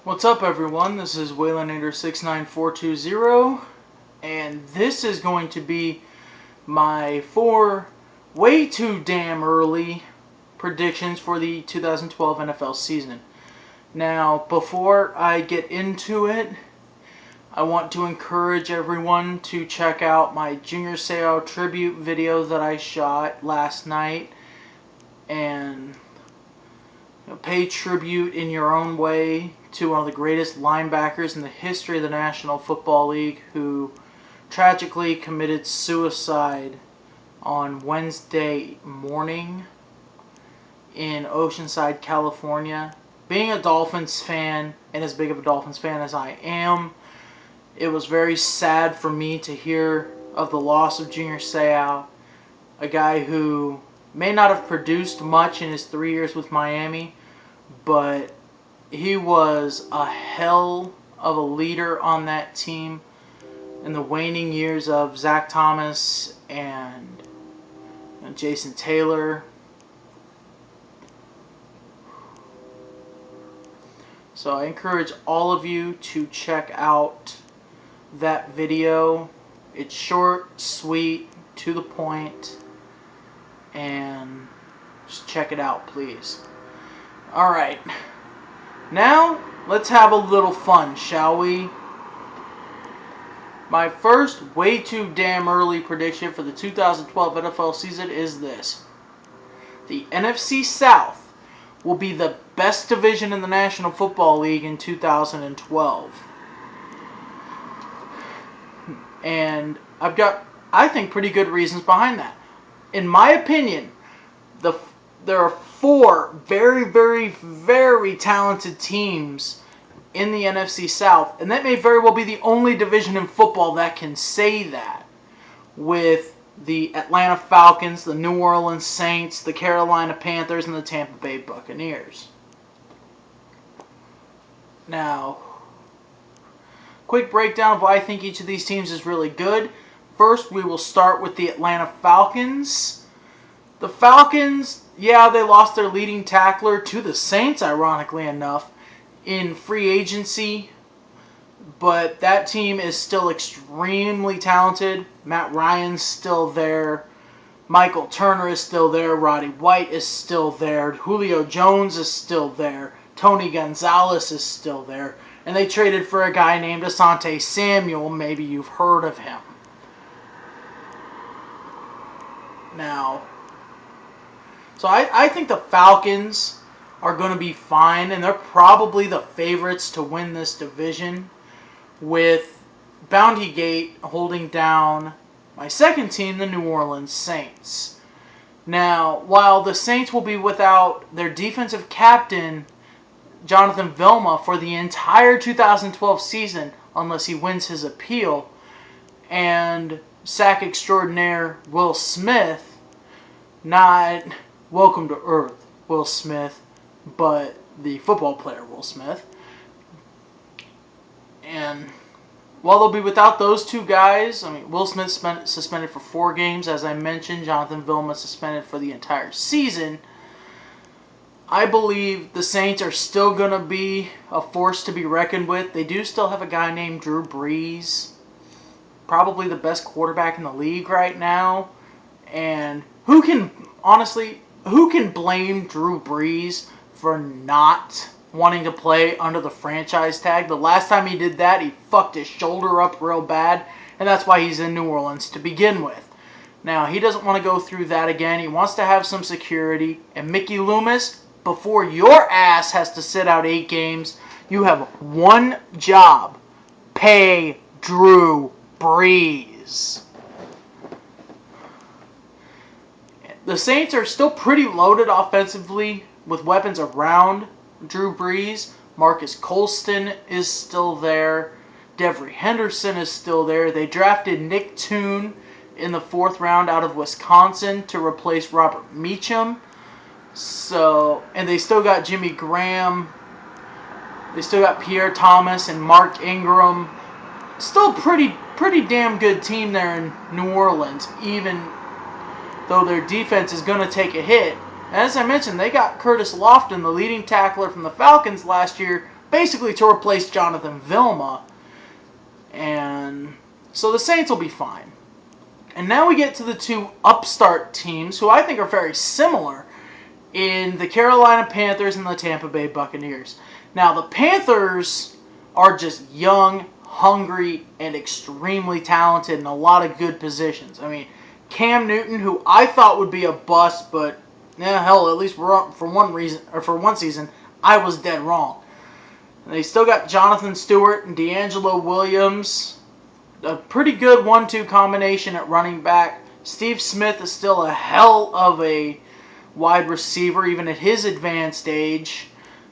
What's up, everyone? This is Waylander69420, and this is going to be my 4 way too damn early predictions for the 2012 NFL season. Now, before I get into it, I want to encourage everyone to check out my Junior Seau tribute video that I shot last night and pay tribute in your own way to one of the greatest linebackers in the history of the National Football League, who tragically committed suicide on Wednesday morning in Oceanside, California. Being a Dolphins fan, and as big of a Dolphins fan as I am, it was very sad for me to hear of the loss of Junior Seau, a guy who may not have produced much in his 3 years with Miami, but he was a hell of a leader on that team in the waning years of Zach Thomas and Jason Taylor. So I encourage all of you to check out that video. It's short, sweet, to the point, and just check it out, please. Alright, now let's have a little fun, shall we? My first way too damn early prediction for the 2012 NFL season is this. The NFC South will be the best division in the National Football League in 2012. And I've got, I think, pretty good reasons behind that. In my opinion, there are 4 very, very, very talented teams in the NFC South, and that may very well be the only division in football that can say that, with the Atlanta Falcons, the New Orleans Saints, the Carolina Panthers, and the Tampa Bay Buccaneers. Now, quick breakdown of why I think each of these teams is really good. First, we will start with the Atlanta Falcons. The Falcons, yeah, they lost their leading tackler to the Saints, ironically enough, in free agency, but that team is still extremely talented. Matt Ryan's still there. Michael Turner is still there. Roddy White is still there. Julio Jones is still there. Tony Gonzalez is still there. And they traded for a guy named Asante Samuel. Maybe you've heard of him. Now, so I think the Falcons are going to be fine, and they're probably the favorites to win this division, with Bounty Gate holding down my second team, the New Orleans Saints. Now, while the Saints will be without their defensive captain, Jonathan Vilma, for the entire 2012 season, unless he wins his appeal, and sack extraordinaire Will Smith, not Welcome to Earth Will Smith, but the football player Will Smith. And while they'll be without those two guys, I mean, Will Smith suspended for 4 games, as I mentioned. Jonathan Vilma suspended for the entire season. I believe the Saints are still going to be a force to be reckoned with. They do still have a guy named Drew Brees, probably the best quarterback in the league right now. And who can blame Drew Brees for not wanting to play under the franchise tag? The last time he did that, he fucked his shoulder up real bad, and that's why he's in New Orleans to begin with. Now, he doesn't want to go through that again. He wants to have some security. And Mickey Loomis, before your ass has to sit out 8 games, you have one job: pay Drew Brees. The Saints are still pretty loaded offensively with weapons around Drew Brees. Marcus Colston is still there. Devery Henderson is still there. They drafted Nick Toon in the 4th round out of Wisconsin to replace Robert Meacham. And they still got Jimmy Graham. They still got Pierre Thomas and Mark Ingram. Still pretty damn good team there in New Orleans, even though their defense is going to take a hit. As I mentioned, they got Curtis Lofton, the leading tackler from the Falcons last year, basically to replace Jonathan Vilma. And so the Saints will be fine. And now we get to the two upstart teams who I think are very similar in the Carolina Panthers and the Tampa Bay Buccaneers. Now, the Panthers are just young, hungry, and extremely talented in a lot of good positions. I mean, Cam Newton, who I thought would be a bust, but hell, at least for one season, I was dead wrong. They still got Jonathan Stewart and D'Angelo Williams. A pretty good 1-2 combination at running back. Steve Smith is still a hell of a wide receiver, even at his advanced age.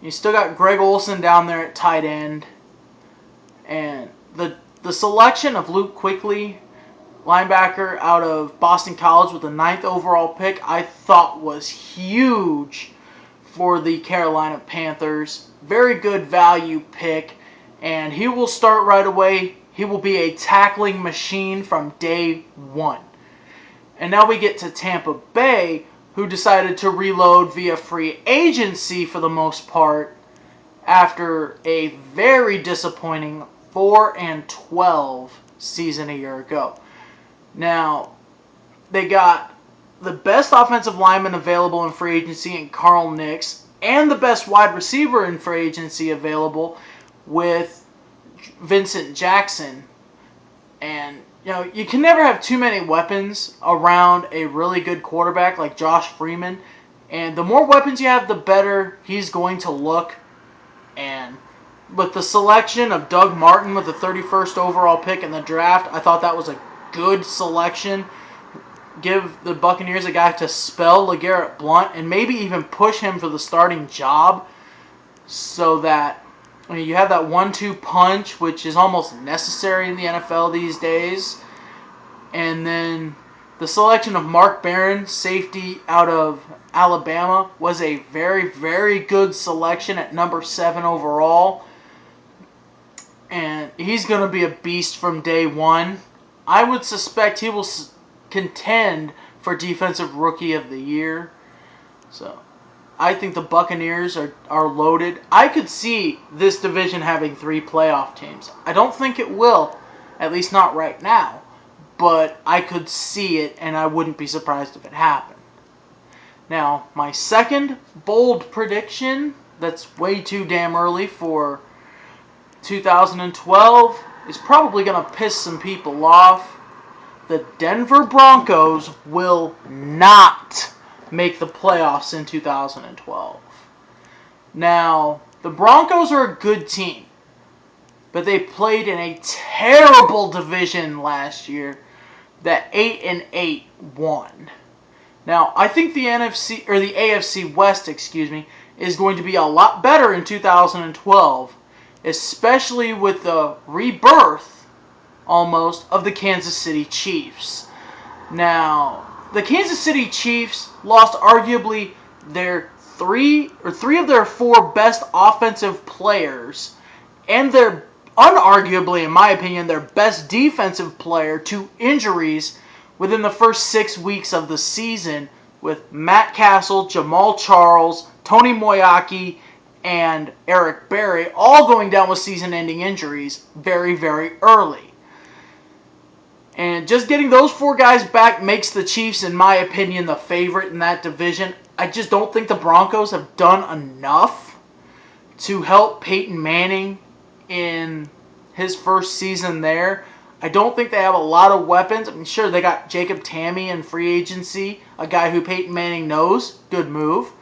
You still got Greg Olsen down there at tight end. And the selection of Luke Kuechly, linebacker out of Boston College with the 9th overall pick, I thought was huge for the Carolina Panthers. Very good value pick, and he will start right away. He will be a tackling machine from day one. And now we get to Tampa Bay, who decided to reload via free agency for the most part after a very disappointing 4-12 season a year ago. Now, they got the best offensive lineman available in free agency in Carl Nix, and the best wide receiver in free agency available with Vincent Jackson. And, you can never have too many weapons around a really good quarterback like Josh Freeman. And the more weapons you have, the better he's going to look. And with the selection of Doug Martin with the 31st overall pick in the draft, I thought that was a good selection. Give the Buccaneers a guy to spell LeGarrette Blount and maybe even push him for the starting job so that you have that 1-2 punch, which is almost necessary in the NFL these days. And then the selection of Mark Barron, safety out of Alabama, was a very, very good selection at number 7 overall. And he's going to be a beast from day one. I would suspect he will contend for Defensive Rookie of the Year. So, I think the Buccaneers are loaded. I could see this division having 3 playoff teams. I don't think it will, at least not right now. But I could see it, and I wouldn't be surprised if it happened. Now, my second bold prediction, that's way too damn early for 2012, is probably going to piss some people off. The Denver Broncos will not make the playoffs in 2012. Now, the Broncos are a good team, but they played in a terrible division last year that 8-8 won. Now, I think the AFC West, is going to be a lot better in 2012, especially with the rebirth almost of the Kansas City Chiefs. Now, the Kansas City Chiefs lost arguably their three of their 4 best offensive players and their unarguably, in my opinion, their best defensive player to injuries within the first 6 weeks of the season, with Matt Castle, Jamal Charles, Tony Moyaki, and Eric Berry all going down with season-ending injuries very, very early. And just getting those 4 guys back makes the Chiefs, in my opinion, the favorite in that division. I just don't think the Broncos have done enough to help Peyton Manning in his first season there. I don't think they have a lot of weapons. I mean, sure, they got Jacob Tamme in free agency, a guy who Peyton Manning knows. Good move.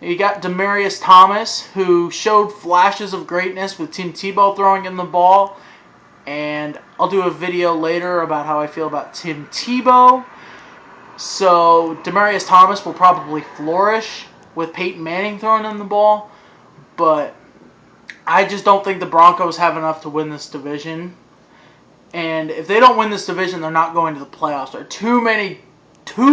You got Demaryius Thomas, who showed flashes of greatness with Tim Tebow throwing in the ball. And I'll do a video later about how I feel about Tim Tebow. So Demaryius Thomas will probably flourish with Peyton Manning throwing in the ball. But I just don't think the Broncos have enough to win this division. And if they don't win this division, they're not going to the playoffs. There are too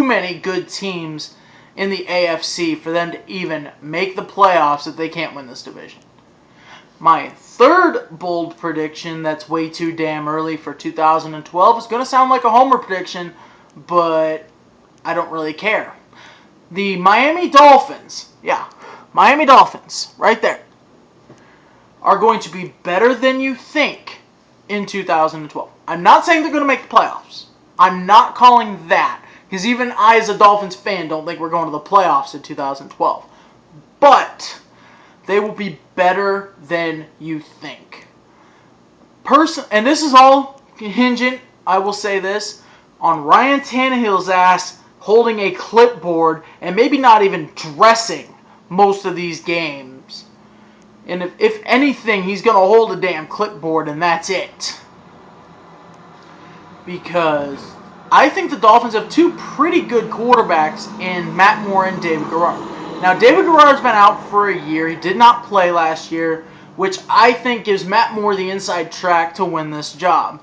many good teams in the AFC for them to even make the playoffs if they can't win this division. My third bold prediction that's way too damn early for 2012 is going to sound like a homer prediction, but I don't really care. The Miami Dolphins, Miami Dolphins, right there, are going to be better than you think in 2012. I'm not saying they're going to make the playoffs. I'm not calling that, because even I as a Dolphins fan don't think we're going to the playoffs in 2012. But they will be better than you think. And this is all contingent, I will say this, on Ryan Tannehill's ass holding a clipboard and maybe not even dressing most of these games. And if anything, he's going to hold a damn clipboard and that's it. Because I think the Dolphins have two pretty good quarterbacks in Matt Moore and David Garrard. Now, David Garrard's been out for a year. He did not play last year, which I think gives Matt Moore the inside track to win this job.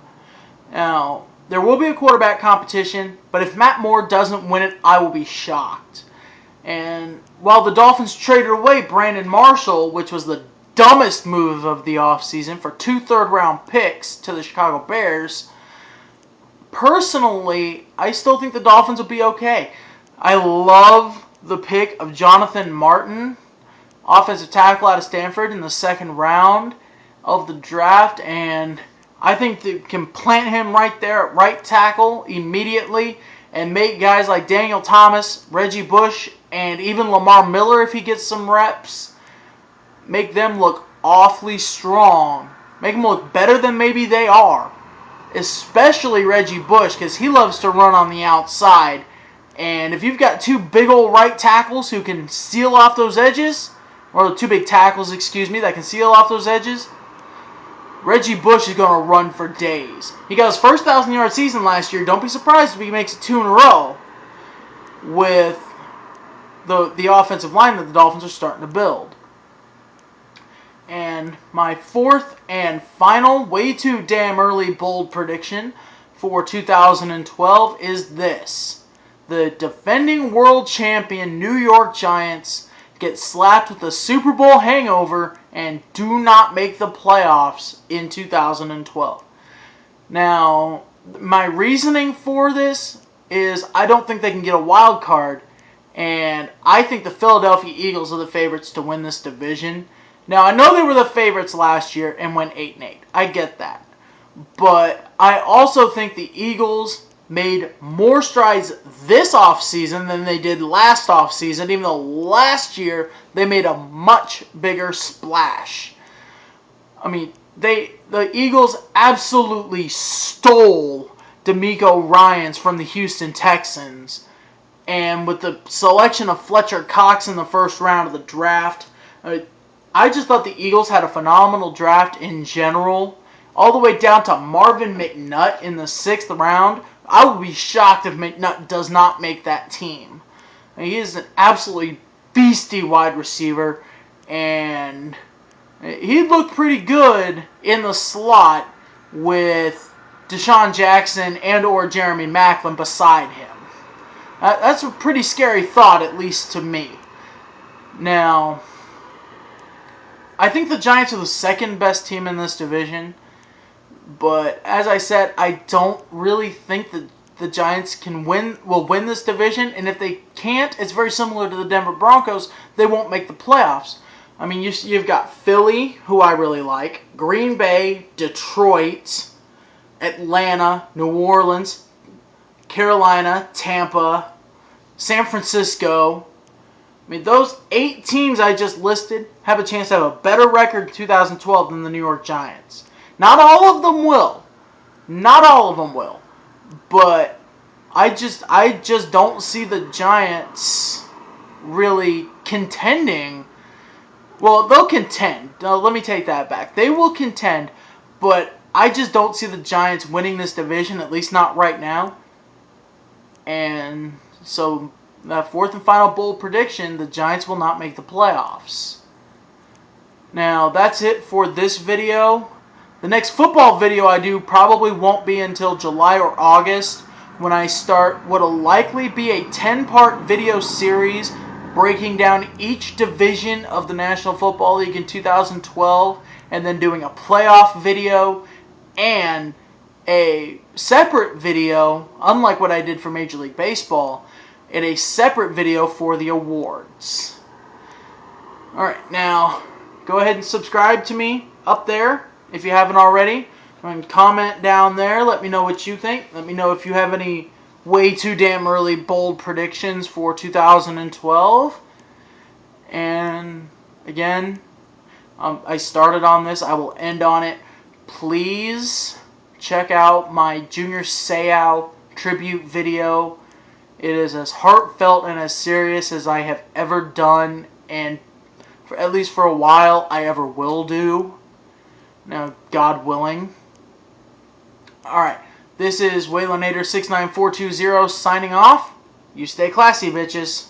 Now, there will be a quarterback competition, but if Matt Moore doesn't win it, I will be shocked. And while the Dolphins traded away Brandon Marshall, which was the dumbest move of the offseason, for 2 third-round picks to the Chicago Bears, personally, I still think the Dolphins will be okay. I love the pick of Jonathan Martin, offensive tackle out of Stanford, in the 2nd round of the draft, and I think they can plant him right there at right tackle immediately and make guys like Daniel Thomas, Reggie Bush, and even Lamar Miller, if he gets some reps, make them look awfully strong. Make them look better than maybe they are. Especially Reggie Bush, because he loves to run on the outside. And if you've got 2 big old right tackles who can seal off those edges, or 2 big tackles, that can seal off those edges, Reggie Bush is going to run for days. He got his first 1,000-yard season last year. Don't be surprised if he makes it 2 in a row with the offensive line that the Dolphins are starting to build. And my 4th and final, way too damn early bold prediction for 2012 is this. The defending world champion New York Giants get slapped with a Super Bowl hangover and do not make the playoffs in 2012. Now, my reasoning for this is I don't think they can get a wild card, and I think the Philadelphia Eagles are the favorites to win this division. Now, I know they were the favorites last year and went 8-8. I get that. But I also think the Eagles made more strides this offseason than they did last offseason, even though last year they made a much bigger splash. I mean, the Eagles absolutely stole DeMeco Ryans from the Houston Texans. And with the selection of Fletcher Cox in the 1st round of the draft, I just thought the Eagles had a phenomenal draft in general, all the way down to Marvin McNutt in the 6th round. I would be shocked if McNutt does not make that team. He is an absolutely beastie wide receiver, and he looked pretty good in the slot with Deshaun Jackson and or Jeremy Maclin beside him. That's a pretty scary thought, at least to me. Now, I think the Giants are the 2nd best team in this division. But as I said, I don't really think that the Giants will win this division. And if they can't, it's very similar to the Denver Broncos. They won't make the playoffs. I mean, you've got Philly, who I really like, Green Bay, Detroit, Atlanta, New Orleans, Carolina, Tampa, San Francisco. I mean, those 8 teams I just listed have a chance to have a better record in 2012 than the New York Giants. Not all of them will. Not all of them will. But I just don't see the Giants really contending. Well, they'll contend. Let me take that back. They will contend, but I just don't see the Giants winning this division, at least not right now. And so, that 4th and final bold prediction, the Giants will not make the playoffs. Now, that's it for this video. The next football video I do probably won't be until July or August, when I start what'll likely be a 10-part video series breaking down each division of the National Football League in 2012, and then doing a playoff video and a separate video, unlike what I did for Major League Baseball, and a separate video for the awards. Alright, now, go ahead and subscribe to me up there if you haven't already. And comment down there. Let me know what you think. Let me know if you have any way too damn early bold predictions for 2012. And again, I started on this. I will end on it. Please check out my Junior Seau tribute video. It is as heartfelt and as serious as I have ever done, and at least for a while, I ever will do. Now, God willing. Alright, this is Waylanator69420 signing off. You stay classy, bitches.